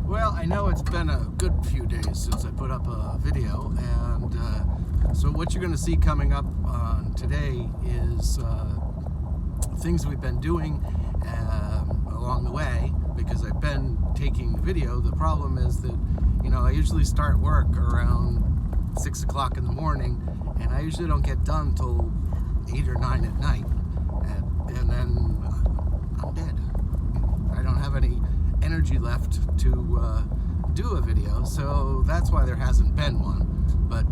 Well, I know it's been a good few days since I put up a video, and so what you're going to see coming up today is things we've been doing along the way, because I've been taking the video. The problem is that, you know, I usually start work around 6 o'clock in the morning, and I usually don't get done till 8 or 9 at night, and then I'm dead. I don't have any energy left to do a video, so that's why there hasn't been one. But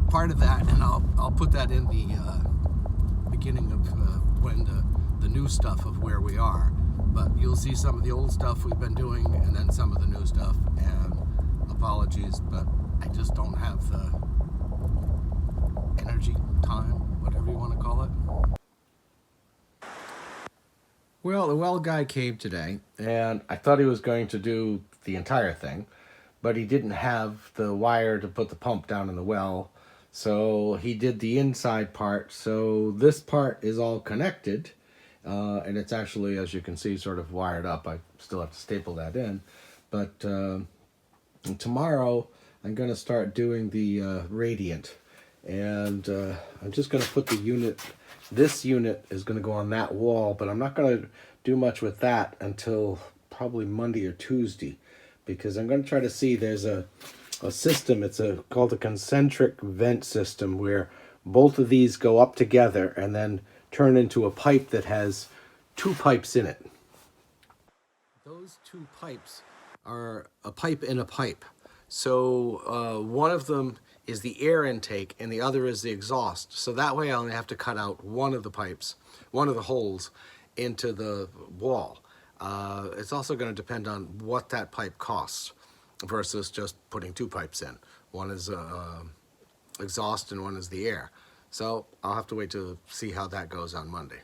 part of that, and I'll put that in the beginning of when the new stuff of where we are. But you'll see some of the old stuff we've been doing, and then some of the new stuff. And apologies, but I just don't have the energy, time, whatever you want to call it. Well, the well guy came today, and I thought he was going to do the entire thing, but he didn't have the wire to put the pump down in the well, so he did the inside part. So this part is all connected, and it's actually, as you can see, sort of wired up. I still have to staple that in, but tomorrow I'm going to start doing the radiant, and I'm just going to put the unit. This unit is going to go on that wall, but I'm not going to do much with that until probably Monday or Tuesday, because I'm going to try to see, there's a system, it's called a concentric vent system, where both of these go up together and then turn into a pipe that has 2 pipes in it. Those 2 pipes are a pipe in a pipe. So one of them is the air intake and the other is the exhaust. So that way I only have to cut out one of the pipes, one of the holes into the wall. It's also going to depend on what that pipe costs versus just putting 2 pipes in. One is exhaust and one is the air. So I'll have to wait to see how that goes on Monday.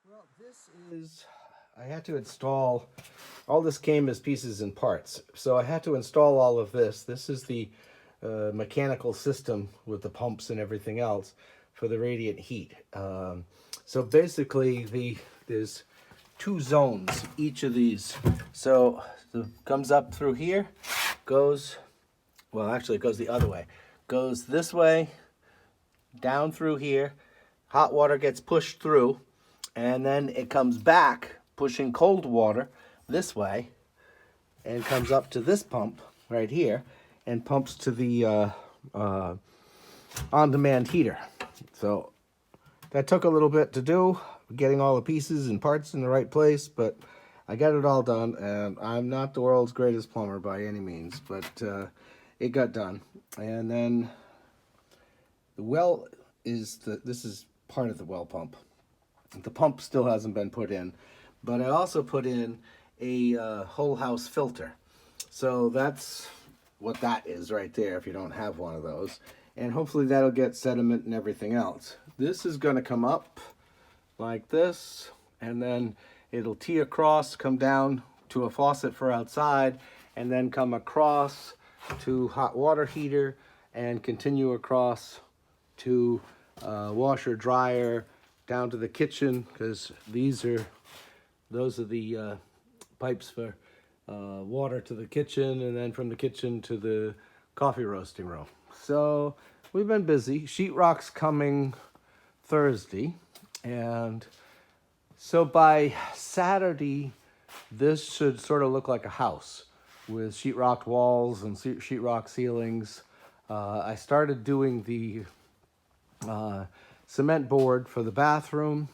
Well, this is, I had to install, all this came as pieces and parts. So I had to install all of this. This is the mechanical system with the pumps and everything else for the radiant heat. So basically there's 2 zones, each of these. So it comes up through here, goes, well actually it goes the other way. Goes this way, down through here, hot water gets pushed through, and then it comes back pushing cold water this way and comes up to this pump right here and pumps to the on-demand heater. So that took a little bit to do, getting all the pieces and parts in the right place, but I got it all done, and I'm not the world's greatest plumber by any means, but it got done. And then the well is, this is part of the well pump. The pump still hasn't been put in, but I also put in a whole house filter. So that's what that is right there if you don't have one of those. And hopefully that'll get sediment and everything else. This is going to come up like this, and then it'll tee across, come down to a faucet for outside, and then come across to hot water heater and continue across to washer, dryer, down to the kitchen, because those are the pipes for water to the kitchen, and then from the kitchen to the coffee roasting room. So we've been busy. Sheetrock's coming Thursday, and so by Saturday this should sort of look like a house with sheetrock walls and sheetrock ceilings. I started doing the cement board for the bathroom.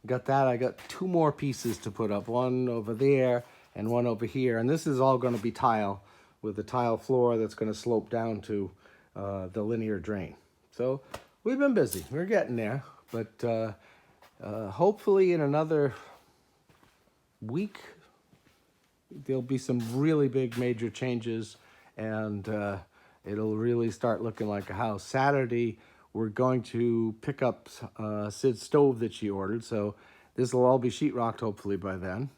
Got that. I got 2 more pieces to put up, one over there and one over here. And this is all going to be tile with a tile floor that's going to slope down to the linear drain. So we've been busy. We're getting there. But hopefully in another week, there'll be some really big major changes, and it'll really start looking like a house. Saturday, we're going to pick up Sid's stove that she ordered, so this will all be sheetrocked hopefully by then.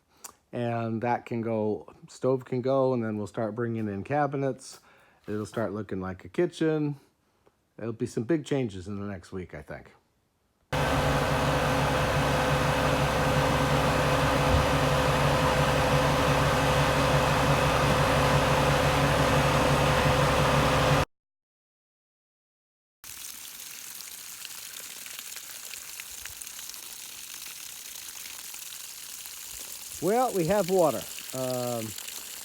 And that can go, stove can go, and then we'll start bringing in cabinets. It'll start looking like a kitchen. There'll be some big changes in the next week, I think. Well, we have water.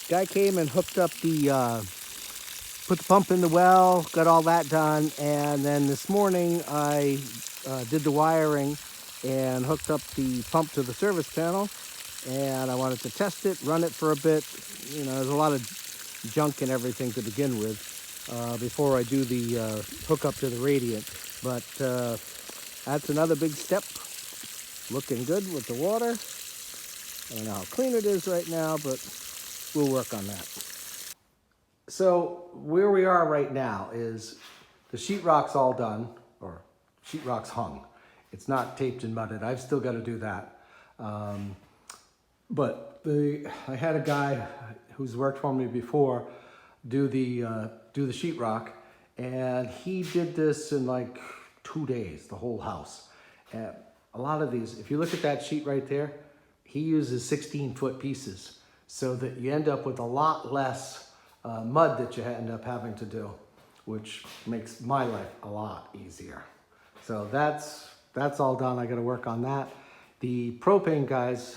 Guy came and hooked up put the pump in the well, got all that done, and then this morning I did the wiring and hooked up the pump to the service panel, and I wanted to test it, run it for a bit. You know, there's a lot of junk and everything to begin with before I do the hookup to the radiant, but that's another big step. Looking good with the water. I don't know how clean it is right now, but we'll work on that. So where we are right now is the sheetrock's all done, or sheetrock's hung. It's not taped and mudded. I've still got to do that. But I had a guy who's worked for me before do the sheetrock, and he did this in like 2 days, the whole house. And a lot of these, if you look at that sheet right there, he uses 16-foot pieces, so that you end up with a lot less mud that you end up having to do, which makes my life a lot easier. So that's all done. I got to work on that. The propane guys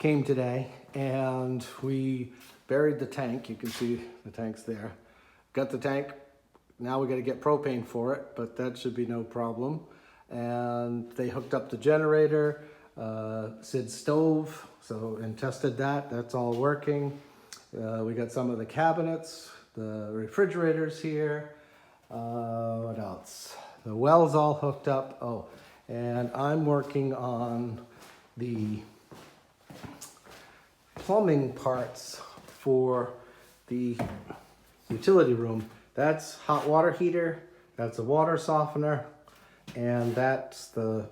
came today, and we buried the tank. You can see the tank's there. Got the tank. Now we got to get propane for it, but that should be no problem. And they hooked up the generator, Sid's stove, and tested that. That's all working. We got some of the cabinets, the refrigerators here. What else? The well's all hooked up. Oh, and I'm working on the plumbing parts for the utility room. That's hot water heater, that's a water softener, and that's the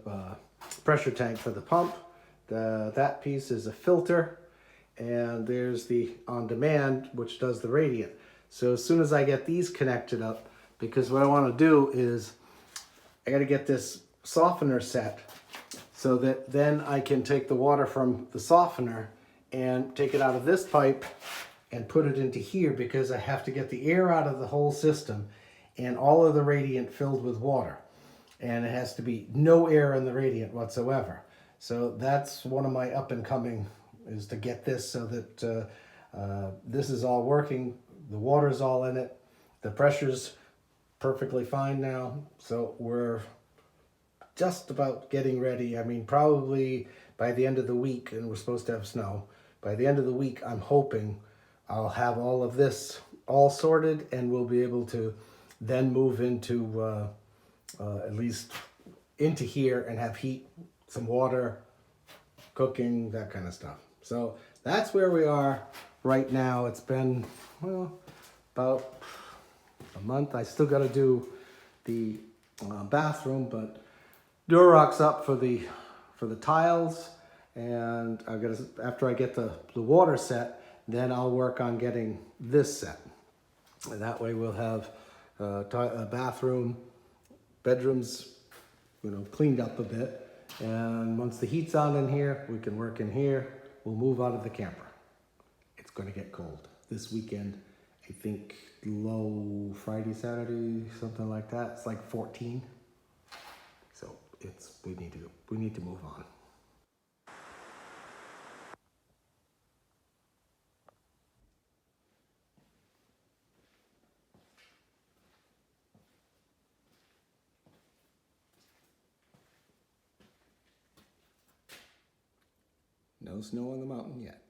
pressure tank for the pump. That piece is a filter, and there's the on-demand, which does the radiant. So as soon as I get these connected up, because what I want to do is I got to get this softener set so that then I can take the water from the softener and take it out of this pipe and put it into here, because I have to get the air out of the whole system and all of the radiant filled with water. And it has to be no air in the radiant whatsoever. So that's one of my up and coming, is to get this so that this is all working. The water's all in it. The pressure's perfectly fine now. So we're just about getting ready. I mean, probably by the end of the week, and we're supposed to have snow. By the end of the week, I'm hoping I'll have all of this all sorted, and we'll be able to then move into at least into here and have heat, some water, cooking, that kind of stuff. So that's where we are right now. It's been, well, about a month. I still got to do the bathroom, but Durrock's up for the tiles, and I got to, after I get the water set, then I'll work on getting this set. And that way we'll have a bathroom, bedrooms, cleaned up a bit. And once the heat's on in here, we can work in here. We'll move out of the camper. It's going to get cold this weekend. I think low Friday, Saturday, something like that. It's like 14. So we need to move on. No snow on the mountain yet.